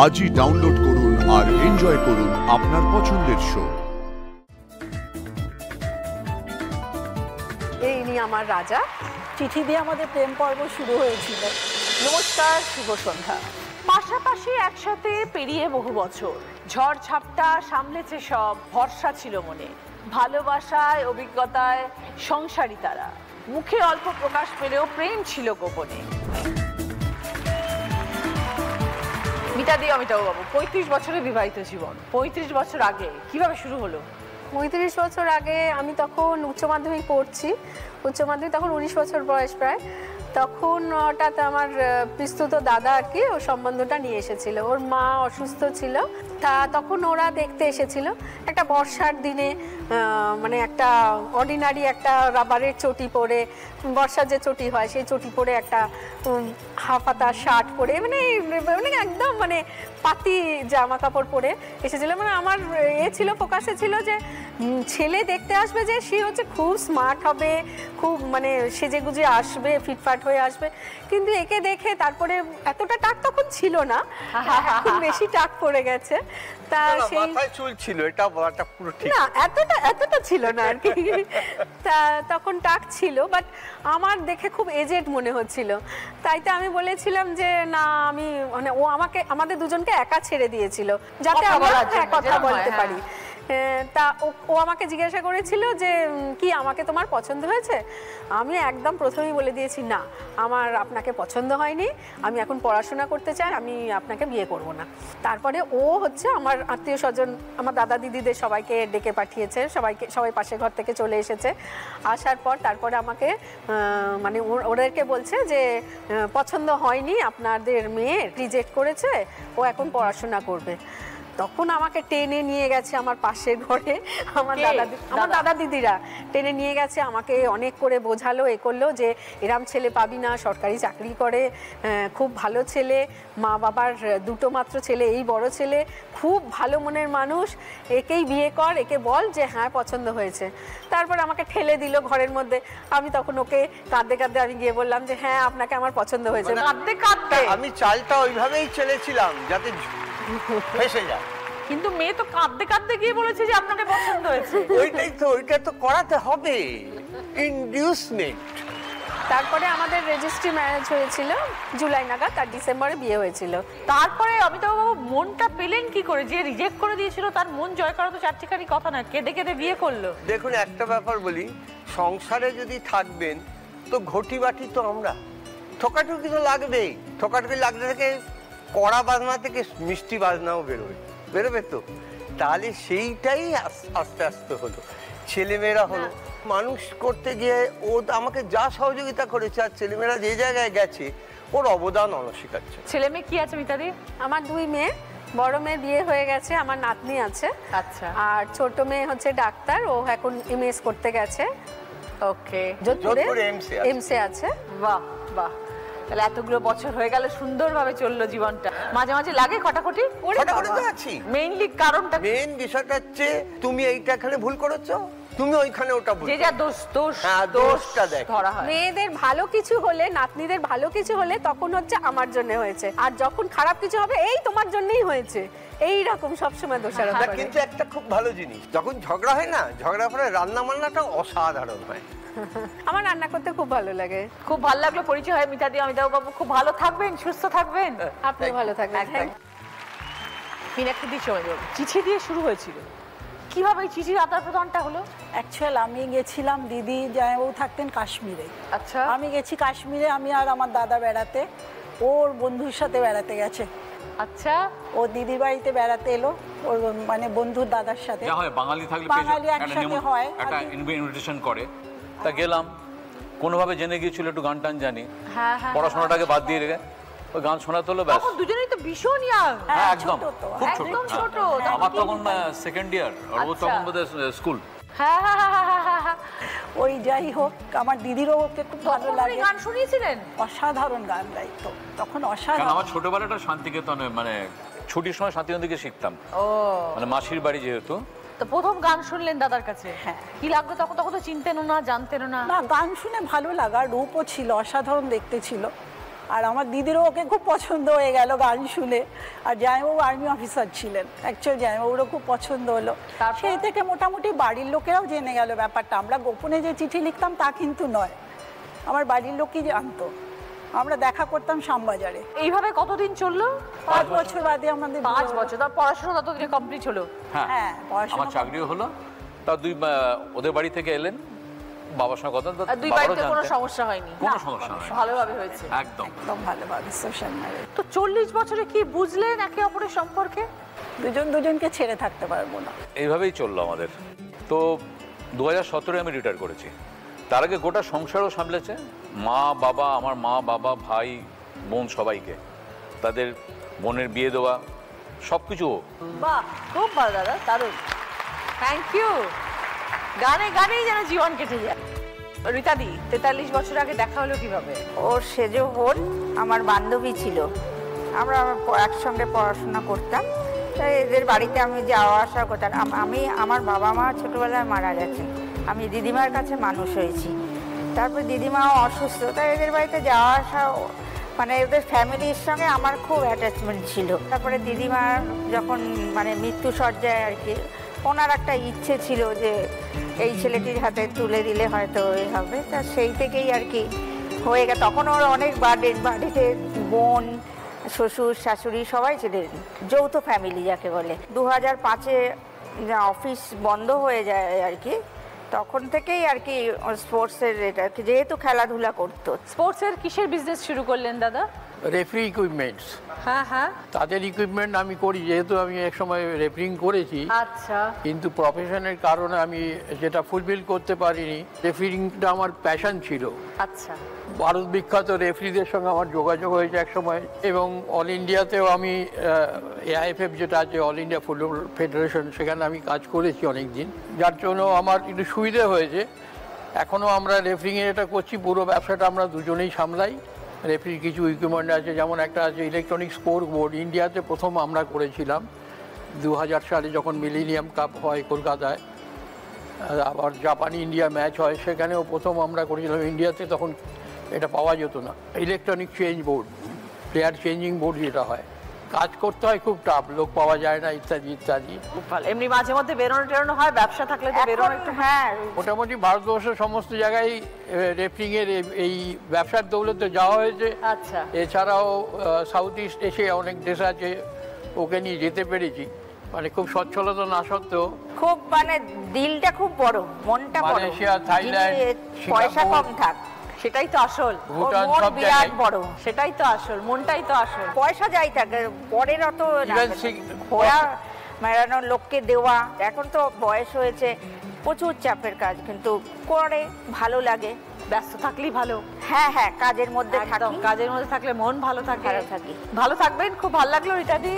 আজই ডাউনলোড করুন আর এনজয় করুন আপনার পছন্দের শো। এই নিয়ে আমার রাজা চিঠি দিয়ে আমাদের প্রেম পর্ব শুরু হয়েছিল। নমস্কার, শুভ সন্ধ্যা। পাশাপাশি একসাথে পেরিয়ে বহু বছর, ঝড় ঝাপটা সামলেছে সব, ভরসা ছিল মনে, ভালোবাসায় অভিজ্ঞতায় সংসারী তারা, মুখে অল্প প্রকাশ পেলেও প্রেম ছিল গোপনে। মিতাদি, অমিতাভবাবু, 35 বছরের বিবাহিত জীবন, 35 বছর আগে কিভাবে শুরু হলো? 35 বছর আগে আমি তখন উচ্চ মাধ্যমিক পড়ছি। উচ্চ মাধ্যমিক তখন 19 বছর বয়স প্রায়। তখন হঠাৎ আমার পিস্তুত দাদা আর কি ওর সম্বন্ধটা নিয়ে এসেছিল। ওর মা অসুস্থ ছিল, তা তখন ওরা দেখতে এসেছিল। একটা বর্ষার দিনে মানে একটা অর্ডিনারি একটা রাবারের চটি পরে, বর্ষার যে চটি হয় সেই চটি পরে, একটা হাফাতা শার্ট পরে, মানে একদম মানে পাতি জামা কাপড় পরে এসেছিল। মানে আমার ছিল, ফোকাসে ছিল যে ছেলে দেখতে আসবে, যে সে হচ্ছে খুব স্মার্ট হবে, খুব মানে সেজে গুজে আসবে, ফিটফাট হয়ে আসবে। কিন্তু একে দেখে তারপরে এতটা টাক তখন ছিল না, খুব বেশি টাক পড়ে গেছে। তা সেই মাথায় চুল ছিল, এটা বলাটা পুরো ঠিক না, এতটা ছিল না আর কি। তা তখন টাক ছিল, বাট আমার দেখে খুব এজেড মনে হচ্ছিল। তাই তো আমি বলেছিলাম যে না, আমি মানে ও আমাদের দুজনকে একা ছেড়ে দিয়েছিল যাতে আমরা কথা বলতে পারি। তা ও আমাকে জিজ্ঞাসা করেছিল যে কি আমাকে তোমার পছন্দ হয়েছে? আমি একদম প্রথমেই বলে দিয়েছি না, আমার আপনাকে পছন্দ হয়নি, আমি এখন পড়াশোনা করতে চাই, আমি আপনাকে বিয়ে করব না। তারপরে ও হচ্ছে আমার আত্মীয় স্বজন, আমার দাদা দিদিদের সবাইকে ডেকে পাঠিয়েছে, সবাই পাশের ঘর থেকে চলে এসেছে। আসার পর তারপরে আমাকে মানে ওদেরকে বলছে যে পছন্দ হয়নি, আপনাদের মেয়ে রিজেক্ট করেছে, ও এখন পড়াশোনা করবে। তখন আমাকে টেনে নিয়ে গেছে আমার পাশের ঘরে, আমার দাদা দিদিরা টেনে নিয়ে গেছে, আমাকে অনেক করে বোঝালো, এ করলো যে এরম ছেলে পাবি না, সরকারি চাকরি করে, খুব ভালো ছেলে, মা বাবার দুটো মাত্র ছেলে, এই বড় ছেলে, খুব ভালো মনের মানুষ, একেই বিয়ে কর, একে বল যে হ্যাঁ পছন্দ হয়েছে। তারপর আমাকে ঠেলে দিল ঘরের মধ্যে। আমি তখন ওকে কাঁদতে কাঁদতে আমি গিয়ে বললাম যে হ্যাঁ আপনাকে আমার পছন্দ হয়েছে। কাঁদতে কাঁদতে আমি চালটা ওইভাবেই চেলেছিলাম যাতে ফেসে যায়, কিন্তু মেয়ে তো কাঁদতে কাঁদতে গিয়ে বলেছে যে আপনাকে পছন্দ হয়েছে। ওইটা তো করাতে হবে, ইনডিউসমেন্ট। তারপরে আমাদের রেজিস্ট্রি ম্যারেজ হয়েছিল জুলাই নাগাদ, আর ডিসেম্বরে বিয়ে হয়েছিল। তারপরে অমিতাভবাবু মনটা পেলেন কি করে? যে রিজেক্ট করে দিয়েছিল তার মন জয় করা তো চারটিখানি কথা না, কেঁদে কেঁদে বিয়ে করলো। দেখুন, একটা ব্যাপার বলি, সংসারে যদি থাকবেন তো ঘটি বাটি তো আমরা, ঠোকাঠুকি তো লাগবেই। ঠোকাঠুকি লাগতে থেকে কড়া বাজনা থেকে মিষ্টি বাজনাও বেরোবে তো। তাহলে সেইটাই আস্তে আস্তে হলো, ছেলেমেয়েরা হলো। মানুষ করতে গিয়ে ও আমাকে যা সহযোগিতা করেছে, আর ছেলেমেয়েরা যে জায়গায় গেছে ওর অবদান অনস্বীকার্য। ছেলে মেয়ে কি আছে মিতাদি? আমার 2 মেয়ে, বড় মেয়ে বিয়ে হয়ে গেছে, আমার নাতনি আছে। আচ্ছা। আর ছোট মেয়ে হচ্ছে ডাক্তার, ও এখন এমএস করতে গেছে। ওকে, যোধপুরে এমসে আছে। বাহ বাহ, তাহলে এতগুলো বছর হয়ে গেল, সুন্দরভাবে চললো জীবনটা। মাঝে মাঝে লাগে খটাখটি? মেইনলি কারণটা, মেইন বিষয়টা হচ্ছে তুমি এইটাখানে ভুল করেছো, তুমি ওইখানে ওটা ভুল, যে যা দোষটা দেখ ধরা হয়। মেয়েদের ভালো কিছু হলে, নাতনিদের ভালো কিছু হলে তখন হচ্ছে আমার জন্য হয়েছে, আর যখন খারাপ কিছু হবে এই তোমার জন্যই হয়েছে, এই রকম সবসময় দোষারোপ করে। কিন্তু একটা খুব ভালো জিনিস, যখন ঝগড়া হয় না, ঝগড়ার পরে রান্না বান্নাটা অসাধারণ হয়। আমার রান্না করতে খুব ভালো লাগে। খুব ভালো লাগলো পরিচয় হয় মিতাদি, অমিতাভবাবু খুব ভালো থাকবেন, সুস্থ থাকবেন। আপনি ভালো থাকবেন। মীনাক্ষী দি, চিঠি দিয়ে শুরু হয়েছিল, কিভাবে এই চিঠির আদান প্রদানটা হলো? অ্যাকচুয়াল আমি গেছিলাম, দিদি জামাইবাবু থাকতেন কাশ্মীরে। আচ্ছা। আমি গেছি কাশ্মীরে, আমি আর আমার দাদা বেড়াতে, ওর বন্ধুর সাথে বেড়াতে গেছে। আচ্ছা। ও দিদির বাড়িতে বেড়াতে এলো, ওর মানে বন্ধুর দাদার সাথে। বাঙালি থাকলে বাঙালি একসাথে হয়, একটা ইনভিটেশন করে। তা গেলাম, কোনোভাবে জেনে গিয়েছিল একটু গান টান জানি, পড়াশোনাটাকে বাদ দিয়ে রেখে ওই গান শোনাতে হলো, ব্যাস। দুজনেই তো ভীষণ ইয়াং। হ্যাঁ, একদম খুব ছোট। আমার তখন সেকেন্ড ইয়ার, আর ও তখন বোধহয় স্কুল। ওই যাই হোক, আমার দিদিরও ওকে খুব ভালো লাগে। গান শুনিয়েছিলেন? অসাধারণ গান গাইতো তখন, অসাধারণ। আমার ছোটবেলাটা শান্তিনিকেতনে, মানে ছুটির সময় শান্তিনিকেতনে শিখতাম, মানে মাসির বাড়ি যেহেতু। তো প্রথম গান শুনলেন দাদার কাছে, হ্যাঁ, কি লাগলো তখন? তখন তো চিনতেন না, জানতেন না। না, গান শুনে ভালো লাগা, রূপও ছিল, অসাধারণ দেখতে ছিল। আর আমার দিদিরও ওকে খুব পছন্দ হয়ে গেল গান শুনে। আর জামাইবাবু আর্মি অফিসার ছিলেন, অ্যাকচুয়ালি জামাইবাবুরও খুব পছন্দ হলো। সেই থেকে মোটামুটি বাড়ির লোকেরাও জেনে গেল ব্যাপারটা। আমরা গোপনে যে চিঠি লিখতাম তা কিন্তু নয়, আমার বাড়ির লোকই জানতো। আমরা দেখা করতাম শ্যামবাজারে। এইভাবে কতদিন চললো? 5 বছর বাদে আমাদের 5 বছর। তার পড়াশোনা ততদিনে কমপ্লিট হলো? হ্যাঁ, পড়াশোনা আমার চাকরিও হলো। তা ওদের বাড়ি থেকে এলেন, বাবার সঙ্গে কথা, দুই বাড়িতে কোনো সমস্যা হয়নি? কোনো সমস্যা হয়নি, ভালোভাবে হয়েছে একদম একদম ভালোভাবে সোশ্যাল ম্যারেজ। তো 40 বছরে কি বুঝলেন একে অপরের সম্পর্কে? দুজনকে ছেড়ে থাকতে পারবো না। এইভাবেই চললো আমাদের। তো 2017 আমি রিটায়ার করেছি। তার আগে গোটা সংসারও সামলেছে, মা বাবা, আমার মা বাবা, ভাই বোন সবাইকে, তাদের বোনের বিয়ে দেওয়া সব কিছু। বাহ, খুব ভালো দাদা, দারুণ, থ্যাংক ইউ। গানেই যেন জীবন কেটে যায়। রীতাদি, 43 বছর আগে দেখা হলো কিভাবে? ওর সেজ বোন আমার বান্ধবী ছিল, আমরা একসঙ্গে পড়াশোনা করতাম। তাই এদের বাড়িতে আমি যাওয়া আসা করতাম। আমার বাবা মা ছোটোবেলায় মারা গেছে, আমি দিদিমার কাছে মানুষ হয়েছি। তারপর দিদিমাও অসুস্থ, তাই এদের বাড়িতে যাওয়া আসা, মানে ওদের ফ্যামিলির সঙ্গে আমার খুব অ্যাটাচমেন্ট ছিল। তারপরে দিদিমার যখন মানে মৃত্যু সজ্জায় আর কি, ওনার একটা ইচ্ছে ছিল যে এই ছেলেটির হাতে তুলে দিলে হয়তো এই হবে। তা সেই থেকেই আর কি হয়ে গেছে। তখন ওর অনেক বাড়িতে বোন, শ্বশুর শাশুড়ি সবাই ছিলেন, যৌথ ফ্যামিলি যাকে বলে। 2005-এ অফিস বন্ধ হয়ে যায় আর কি, তখন থেকেই আর কি স্পোর্টসের এটা আর কি, যেহেতু খেলাধুলা করতো। স্পোর্টসের কিসের বিজনেস শুরু করলেন দাদা? রেফারি ইকুইপমেন্টস, হ্যাঁ, তাদের ইকুইপমেন্ট আমি করি, যেহেতু আমি এক সময় রেফারিং করেছি। আচ্ছা। কিন্তু প্রফেশনের কারণে আমি যেটা ফুলফিল করতে পারিনি। রেফারিংটা আমার প্যাশন ছিল। আচ্ছা। ভারত বিখ্যাত রেফারিদের সঙ্গে আমার যোগাযোগ হয়েছে এক সময়, এবং অল ইন্ডিয়াতেও আমি AIFF যেটা আছে, অল ইন্ডিয়া ফুটবল ফেডারেশন, সেখানে আমি কাজ করেছি অনেক দিন, যার জন্য আমার একটু সুবিধা হয়েছে। এখনও আমরা রেফারিংয়ে এটা করছি, পুরো ব্যবসাটা আমরা দুজনেই সামলাই। রেফারির কিছু ইকুইপমেন্ট আছে, যেমন একটা আছে ইলেকট্রনিক স্কোর বোর্ড, ইন্ডিয়াতে প্রথম আমরা করেছিলাম 2000 সালে যখন মিলেনিয়াম কাপ হয় কলকাতায়, আবার জাপানি ইন্ডিয়া ম্যাচ হয়, সেখানেও প্রথম আমরা করেছিলাম। ইন্ডিয়াতে তখন এটা পাওয়া যেত না, electronic change board, player changing board যেটা হয়। কাজ করতে হয় খুব টাফ, লোক পাওয়া যায় না, ইত্যাদি ইত্যাদি। খুব ভালো। এমনি মাঝে মধ্যে বেরোনো হয়, ব্যবসা থাকলে তো বেরোনো একটু। হ্যাঁ, মোটামুটি ভারতবর্ষের সমস্ত জায়গায় রেফারিংয়ের এই ব্যবসার দৌলতে যাওয়া হয়েছে। আচ্ছা। এছাড়াও সাউথ ইস্ট এশিয়া অনেক দেশ আছে, ওকে নিয়ে যেতে পেরেছি। মানে খুব সচ্ছলতা না সত্ত্বেও খুব মানে দিলটা খুব বড়, মনটা বড়। মালয়েশিয়া, থাইল্যান্ড, পয়সা সিঙ্গাপুর, কম থাক, সেটাই তো আসল। ভুটান, মন সব বিরাট জায়গায়। বড়। সেটাই তো আসল, মনটাই তো আসল। পয়সা যাই থাকে, পরের অত খোয়া মেরানোর লোককে দেওয়া। এখন তো বয়স হয়েছে, প্রচুর চাপের কাজ, কিন্তু করে ভালো লাগে। ব্যস্ত থাকলেই ভালো। হ্যাঁ, কাজের মধ্যে একদম, থাকি, কাজের মধ্যে থাকলে মন ভালো থাকে। ভালো থাকি। ভালো থাকবেন, খুব ভালো লাগলো রীতাদি।